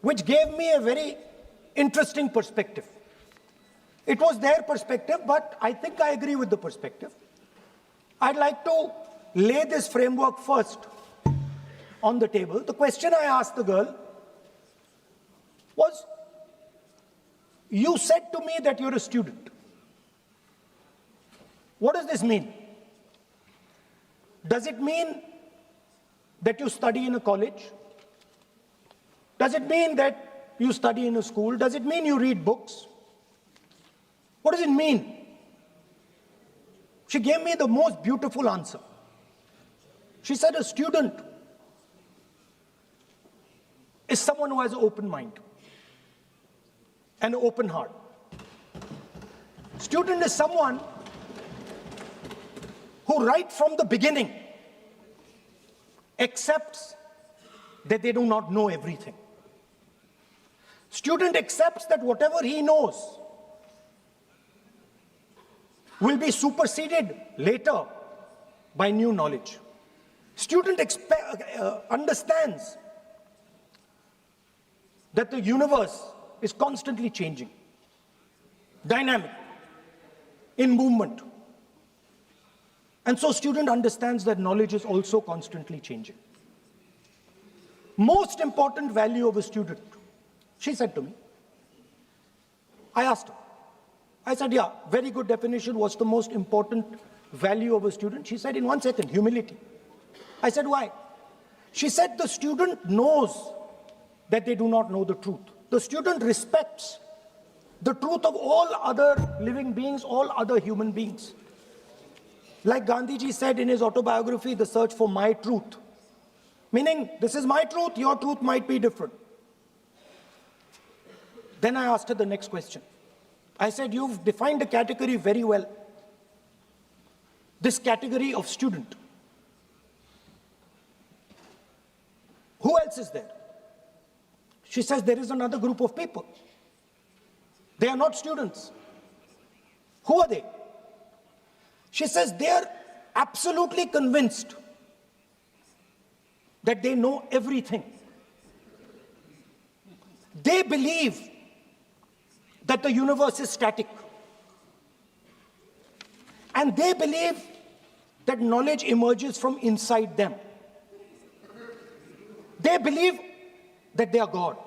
which gave me a very interesting perspective. It was their perspective, but I think I agree with the perspective. I'd like to lay this framework first on the table. The question I asked the girl was, you said to me that you're a student. What does this mean? Does it mean that you study in a college? Does it mean that you study in a school? Does it mean you read books? What does it mean? She gave me the most beautiful answer. She said a student is someone who has an open mind and an open heart. Student is someone who right from the beginning accepts that they do not know everything. Student accepts that whatever he knows will be superseded later by new knowledge. Student understands that the universe is constantly changing, dynamic, in movement. And so student understands that knowledge is also constantly changing. Most important value of a student, she said to me. I asked her. I said, yeah, very good definition. What's the most important value of a student? She said in 1 second, humility. I said, why? She said the student knows that they do not know the truth. The student respects the truth of all other living beings, all other human beings. Like Gandhiji said in his autobiography, The Search for My Truth. Meaning, this is my truth, your truth might be different. Then I asked her the next question. I said, you've defined a category very well. This category of student. Who else is there? She says, there is another group of people. They are not students. Who are they? She says, they are absolutely convinced that they know everything. They believe that the universe is static. And they believe that knowledge emerges from inside them. They believe that they are God.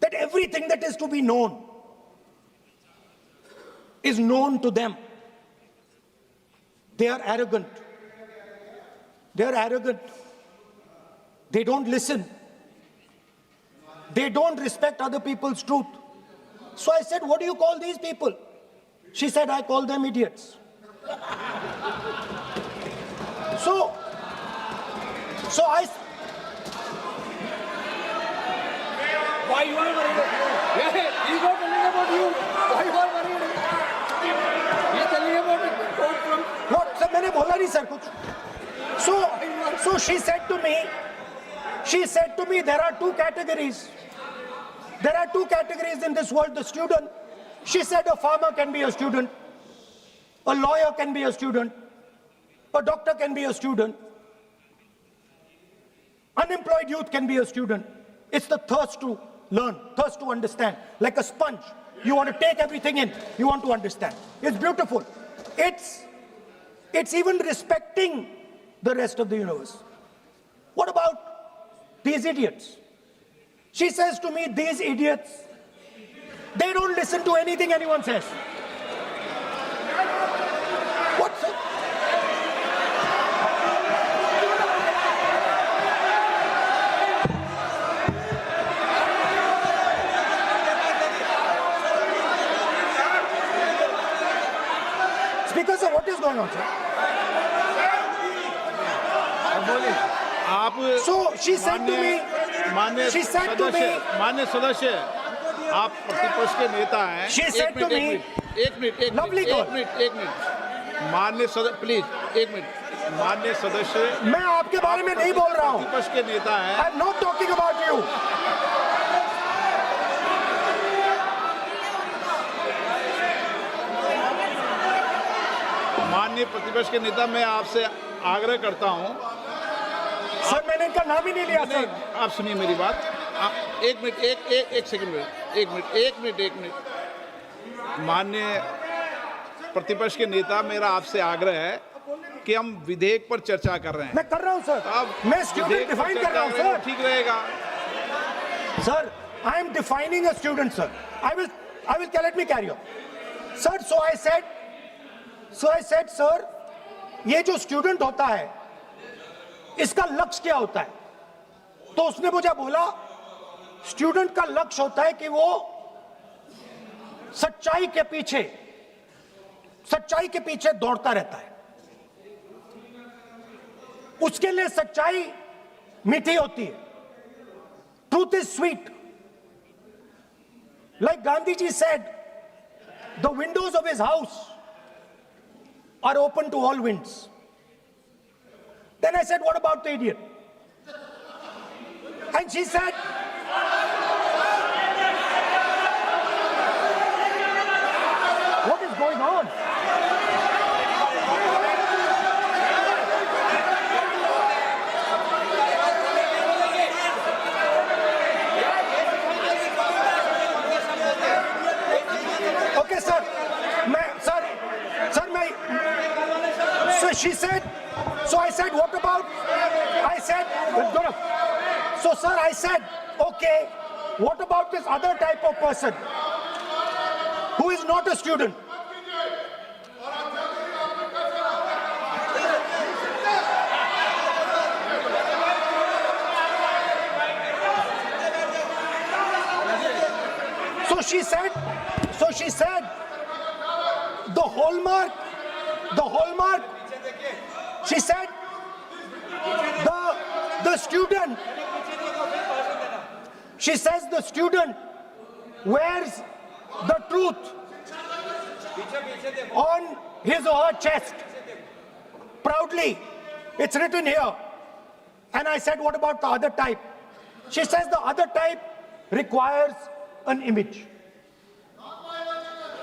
That everything that is to be known is known to them. They are arrogant. They are arrogant. They don't listen. They don't respect other people's truth. So I said, what do you call these people? She said, I call them idiots. So I... Why you are worried? Yeah, he's not telling about you. Why you are worried? He's telling about it. Quote from... What? Sir, मैंने बोला नहीं sir कुछ. So she said to me, there are two categories. There are two categories in this world, the student. She said a farmer can be a student, a lawyer can be a student, a doctor can be a student, unemployed youth can be a student. It's the thirst to learn, thirst to understand. Like a sponge, you want to take everything in, you want to understand. It's beautiful. It's even respecting the rest of the universe. What about these idiots? She says to me, these idiots, they don't listen to anything anyone says. What's it? Speaker sir, what is going on, sir? So she said to me, मान्य सदस्य, आप प्रतिपक्ष के नेता हैं. She said to me, lovely girl. एक minute, मान्य सदस्य, प्लीज, एक मिनट, मान्य सदस्य. मैं आपके बारे में नहीं बोल रहा हूँ. प्रतिपक्ष के नेता हैं. I'm not talking about you. माननीय प्रतिपक्ष के नेता, मैं आपसे आग्रह करता हूं. सर मैंने इनका नाम ही नहीं लिया सर. आप सुनिए मेरी बात. एक मिनट, एक सेकंड, एक मिनट। माननीय प्रतिपक्ष के नेता, मेरा आपसे आग्रह है कि हम विधेयक पर चर्चा कर रहे हैं। मैं कर रहा हूं सर, अब मैं स्टूडेंट डिफाइन कर रहा हूं सर। ठीक रहेगा sir, I am defining a student sir. I will let me carry on. Sir, so I said sir, ये जो स्टूडेंट होता है इसका लक्ष्य क्या होता है? तो उसने मुझे बोला स्टूडेंट का लक्ष्य होता है कि वो सच्चाई के पीछे दौड़ता रहता है। उसके लिए सच्चाई मीठी होती है, truth is sweet. Like Gandhi ji said, the windows of his house are open to all winds. Then I said, what about the idiot? And she said, what is going on? Okay, sir. So she said, so I said, what about? I said, so sir, I said, okay, what about this other type of person who is not a student? So she said, the hallmark, she said, the student, she says the student wears the truth on his or her chest proudly. It's written here. And I said, what about the other type? She says the other type requires an image.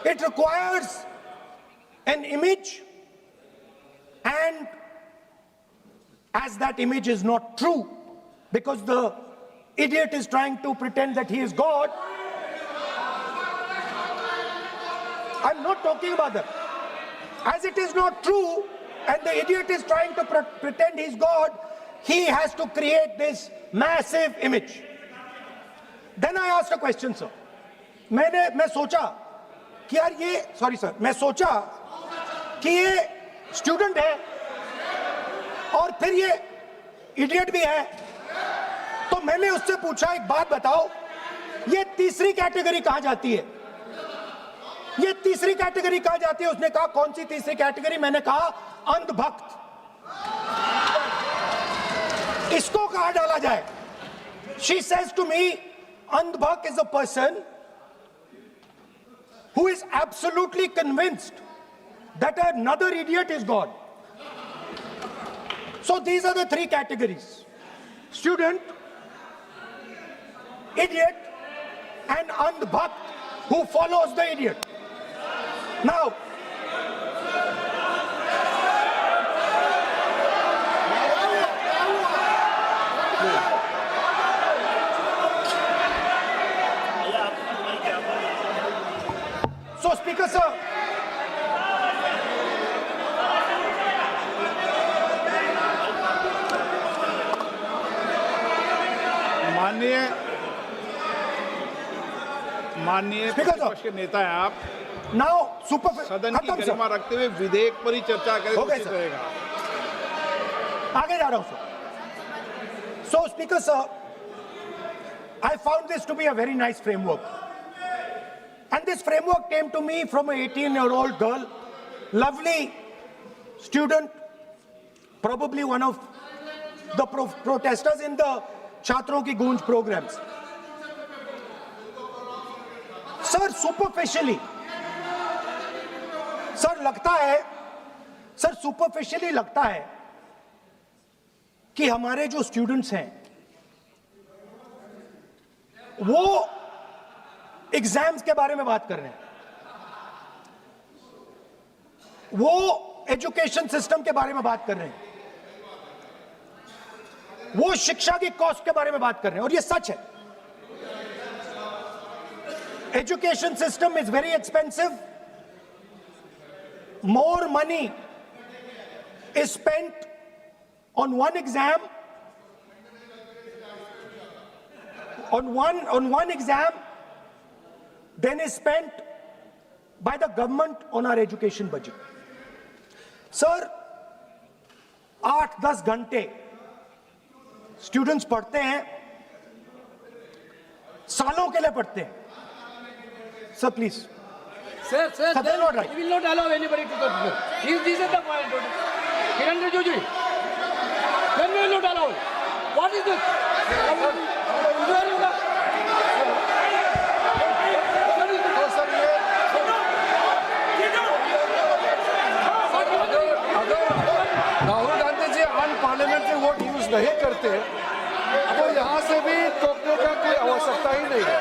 It requires an image, and as that image is not true, because the idiot is trying to pretend that he is God. I'm not talking about that. As it is not true, and the idiot is trying to pretend he's God, he has to create this massive image. Then I asked a question, sir. मैं सोचा कि यार ये, sorry sir, मैं सोचा कि ये student है और फिर ये इडियट भी है, तो मैंने उससे पूछा, एक बात बताओ, ये तीसरी कैटेगरी कहां जाती है? ये तीसरी कैटेगरी कहां जाती है? उसने कहा, कौन सी तीसरी कैटेगरी? मैंने कहा, अंधभक्त। इसको कहां डाला जाए? She says to me, अंधभक्त is a person who is absolutely convinced that another idiot is God. So these are the three categories: student, idiot, and andhbhakt who follows the idiot. Now, so Speaker sir, माननीय प्रतिपक्ष के नेता हैं आप। now super सदन की गरिमा रखते हुए विधेयक पर ही चर्चा करें तो उचित रहेगा। आगे जा रहा हूं sir. So Speaker sir, I found this to be a very nice framework, and this framework came to me from an 18-year-old girl, lovely student, probably one of the protesters in the छात्रों की गूंज programs. Sir superficially, sir superficially लगता है कि हमारे जो students हैं वो एग्जाम्स के बारे में बात कर रहे हैं, वो एजुकेशन सिस्टम के बारे में बात कर रहे हैं, वो शिक्षा की कॉस्ट के बारे में बात कर रहे हैं, और ये सच है। Education system is very expensive. More money is spent on one exam, on one exam, than is spent by the government on our education budget. Sir, 8-10 घंटे स्टूडेंट्स पढ़ते हैं, सालों के लिए पढ़ते हैं. Sir, please. Sir, Sir, they're not right. we will not allow anybody to talk. This is the point. Kiran Rijiju, when we will not allow. What is this? Rahul Gandhi ji unparliamentary word use नहीं करते तो यहाँ से भी टोकने का कोई आवश्यकता ही नहीं है.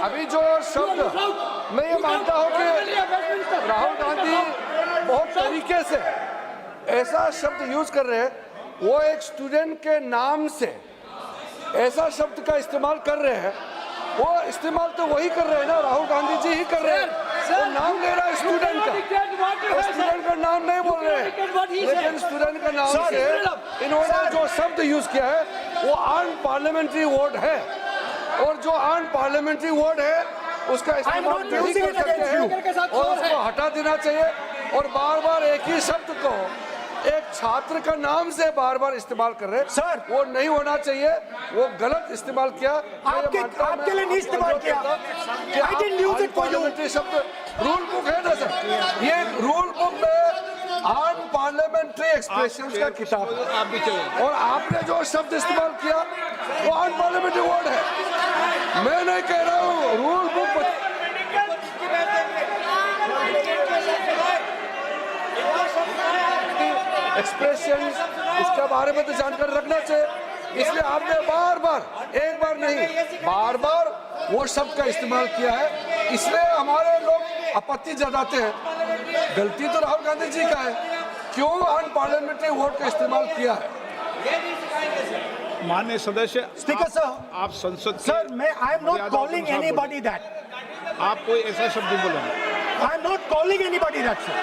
अभी जो शब्द मैं ये मानता हूँ कि राहुल गांधी बहुत तरीके से ऐसा शब्द यूज कर रहे हैं, वो एक स्टूडेंट के नाम से ऐसा शब्द का इस्तेमाल कर रहे हैं. वो इस्तेमाल तो वही कर रहे हैं ना, राहुल गांधी जी ही कर रहे हैं. वो नाम ले रहा है स्टूडेंट का, स्टूडेंट का नाम नहीं बोल रहे हैं, लेकिन स्टूडेंट का नाम से इन्होंने जो शब्द यूज किया है वो अनपार्लियामेंट्री वर्ड है, और जो अनपार्लियामेंट्री वर्ड है उसका इस्तेमाल नहीं कर सकते हैं और उसको हटा देना चाहिए. और बार बार एक ही शब्द को एक छात्र का नाम से बार बार इस्तेमाल कर रहे हैं. सर, वो नहीं होना चाहिए, वो गलत इस्तेमाल किया. आपके लिए नहीं इस्तेमाल किया. I didn't use it for you. शब्द रूल बुक है ना सर, ये रूल बुक में अनपार्लियामेंट्री एक्सप्रेशंस का किताब है. आप भी चले. और आपने जो शब्द इस्तेमाल किया वो अनपार्लियामेंट्री वर्ड है. मैं नहीं कह रहा हूँ, रूल बुक एक्सप्रेशन इसके बारे में तो जानकारी रखना चाहिए. इसलिए आपने बार बार, एक बार नहीं बार बार वो शब्द का इस्तेमाल किया है, इसलिए हमारे लोग आपत्ति जताते हैं. गलती तो राहुल गांधी जी का है, क्यों अनपार्लियामेंट्री वोट का इस्तेमाल किया है. माननीय सदस्य, स्पीकर सर, आप संसद सर, मैं I am not calling anybody that. आप कोई ऐसा शब्द नहीं बोले. I am not calling anybody that, sir.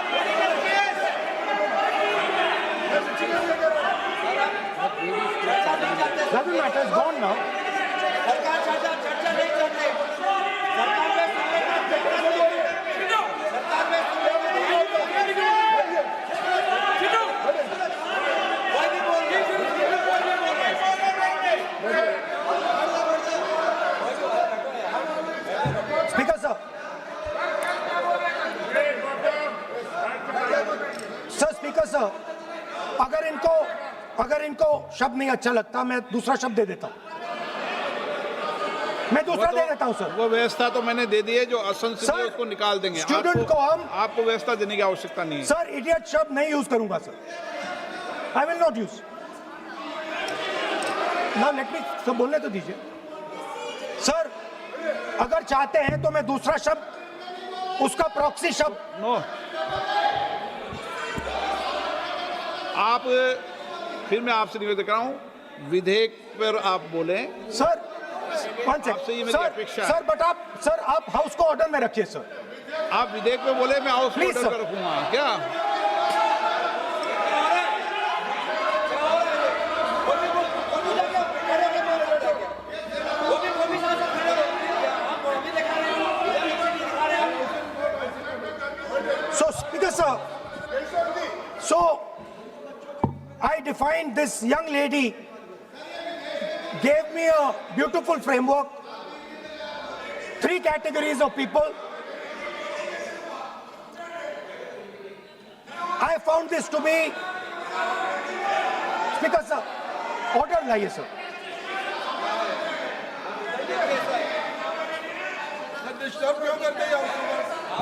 Doesn't matter, it's gone now. Speaker sir. Sir, Speaker sir, अगर इनको शब्द नहीं अच्छा लगता, मैं दूसरा शब्द दे देता हूं. मैं दूसरा दे देता हूं सर. वो व्यवस्था तो मैंने दे दी है, जो असंसदीय है उसको निकाल देंगे. स्टूडेंट को हम, आपको व्यवस्था देने की आवश्यकता नहीं है. सर, इडियट शब्द नहीं यूज करूंगा sir. I will not use. ना लेट मी सब बोलने तो दीजिए सर. अगर चाहते हैं तो मैं दूसरा शब्द, उसका प्रॉक्सी शब्द. नो, आप फिर मैं आपसे निवेदन कर रहा हूं, विधेयक पर आप बोले. सर, आपसे ये मेरी अपेक्षा है. सर, बट आप हाउस को ऑर्डर में रखिए सर. आप विधेयक पे बोले, मैं हाउस में Please, ऑर्डर sir. कर रखूंगा क्या? So, Speaker sir, so I defined this young lady, gave me a beautiful framework, 3 categories of people. I found this to be, Speaker sir, order लाइए sir.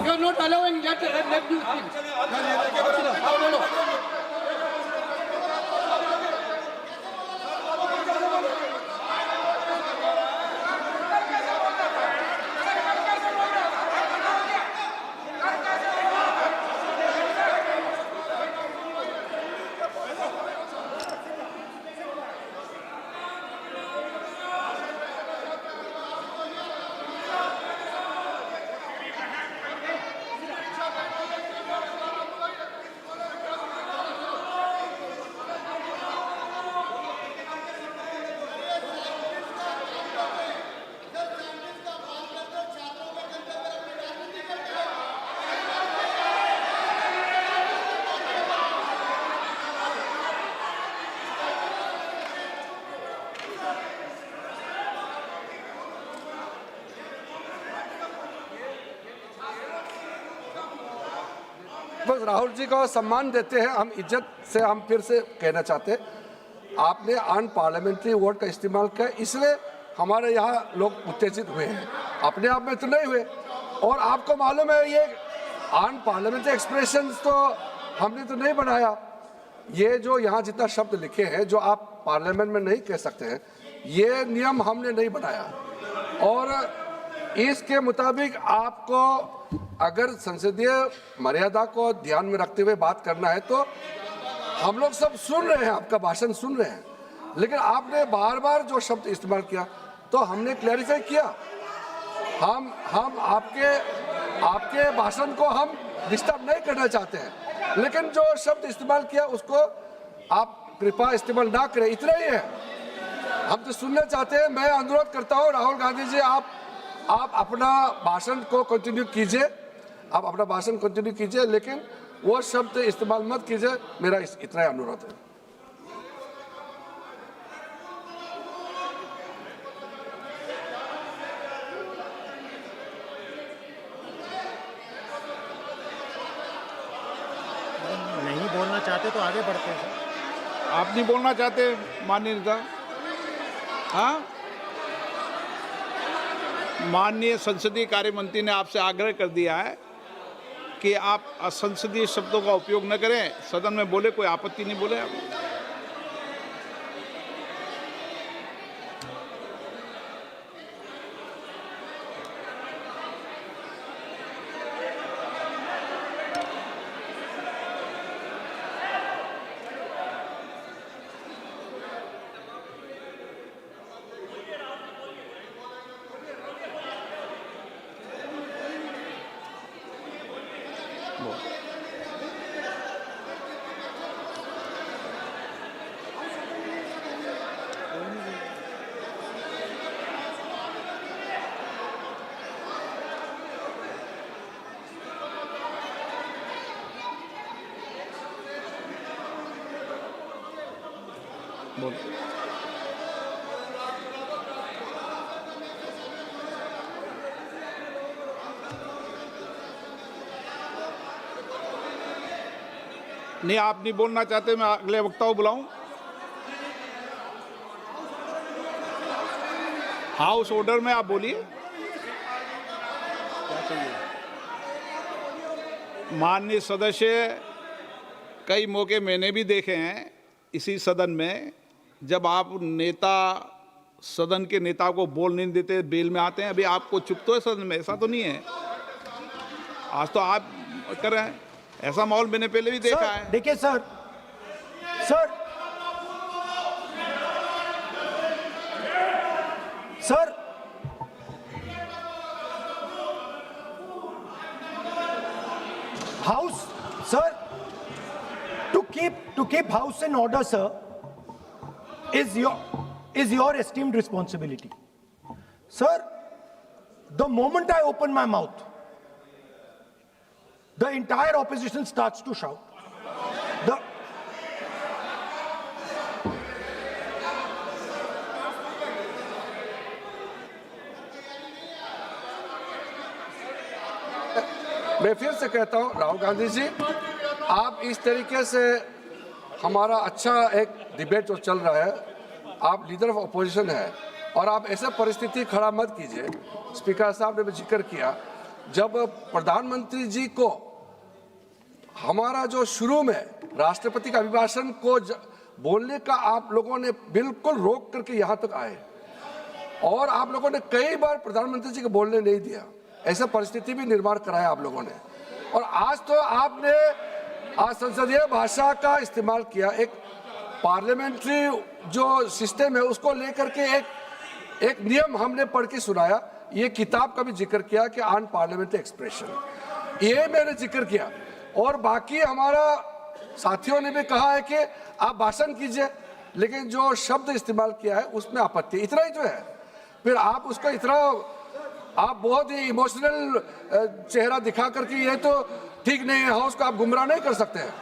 You are not allowing that. Let you speak. No. बस राहुल जी को सम्मान देते हैं, हम इज्जत से हम फिर से कहना चाहते हैं, आपने अनपार्लियामेंट्री वर्ड का इस्तेमाल किया, इसलिए हमारे यहाँ लोग उत्तेजित हुए हैं, अपने आप में तो नहीं हुए। और आपको मालूम है ये अनपार्लियामेंट्री एक्सप्रेशंस तो हमने तो नहीं बनाया, ये जो यहाँ जितना शब्द लिखे हैं जो आप पार्लियामेंट में नहीं कह सकते हैं, ये नियम हमने नहीं बनाया। और इसके मुताबिक आपको अगर संसदीय मर्यादा को ध्यान में रखते हुए बात करना है तो हम लोग सब सुन रहे हैं, आपका भाषण सुन रहे हैं, लेकिन आपने बार बार जो शब्द इस्तेमाल किया तो हमने क्लैरिफाई किया। हम आपके भाषण को हम डिस्टर्ब नहीं करना चाहते हैं, लेकिन जो शब्द इस्तेमाल किया उसको आप कृपया इस्तेमाल ना करें, इतना ही है। हम तो सुनना चाहते हैं। मैं अनुरोध करता हूँ राहुल गांधी जी, आप अपना भाषण को कंटिन्यू कीजिए, आप अपना भाषण कंटिन्यू कीजिए, लेकिन वो शब्द इस्तेमाल मत कीजिए, मेरा इतना ही अनुरोध है। नहीं बोलना चाहते तो आगे बढ़ते हैं सर। आप नहीं बोलना चाहते माननीय नेता? हाँ, माननीय संसदीय कार्य मंत्री ने आपसे आग्रह कर दिया है कि आप असंसदीय शब्दों का उपयोग न करें, सदन में बोले, कोई आपत्ति नहीं बोले आप। बोल। नहीं, आप नहीं बोलना चाहते, मैं अगले वक्ता को बुलाऊं? हाउस ऑर्डर में आप बोलिए। माननीय सदस्य, कई मौके मैंने भी देखे हैं इसी सदन में, जब आप नेता सदन के नेता को बोल नहीं देते, बेल में आते हैं। अभी आपको चुप तो है सदन में, ऐसा तो नहीं है। आज तो आप कर रहे हैं, ऐसा माहौल मैंने पहले भी देखा है। देखिए sir, House, sir, to keep house in order, sir, is your esteemed responsibility. Sir, the moment I open my mouth, the entire opposition starts to shout. मैं फिर से कहता हूं राहुल गांधी जी, आप इस तरीके से हमारा अच्छा एक डिबेट जो चल रहा है, आप लीडर ऑफ अपोजिशन है और आप ऐसे परिस्थिति खड़ा मत कीजिए। स्पीकर साहब ने भी जिक्र किया, जब प्रधानमंत्री जी को हमारा जो शुरू में राष्ट्रपति का अभिभाषण को बोलने का आप लोगों ने बिल्कुल रोक करके यहाँ तक आए और आप लोगों ने कई बार प्रधानमंत्री जी को बोलने नहीं दिया, ऐसा परिस्थिति भी निर्माण कराया आप लोगों ने। और आज तो आपने आज संसदीय भाषा का इस्तेमाल किया, एक पार्लियामेंट्री जो सिस्टम है उसको लेकर के एक नियम हमने पढ़ के सुनाया। ये किताब का भी जिक्र किया कि अनपार्लियामेंट्री एक्सप्रेशन, ये मैंने जिक्र किया। और बाकी हमारा साथियों ने भी कहा है कि आप भाषण कीजिए, लेकिन जो शब्द इस्तेमाल किया है उसमें आपत्ति, इतना ही जो है। फिर आप उसको इतना आप बहुत ही इमोशनल चेहरा दिखा करके ये तो ठीक नहीं है, हाउस को आप गुमराह नहीं कर सकते हैं।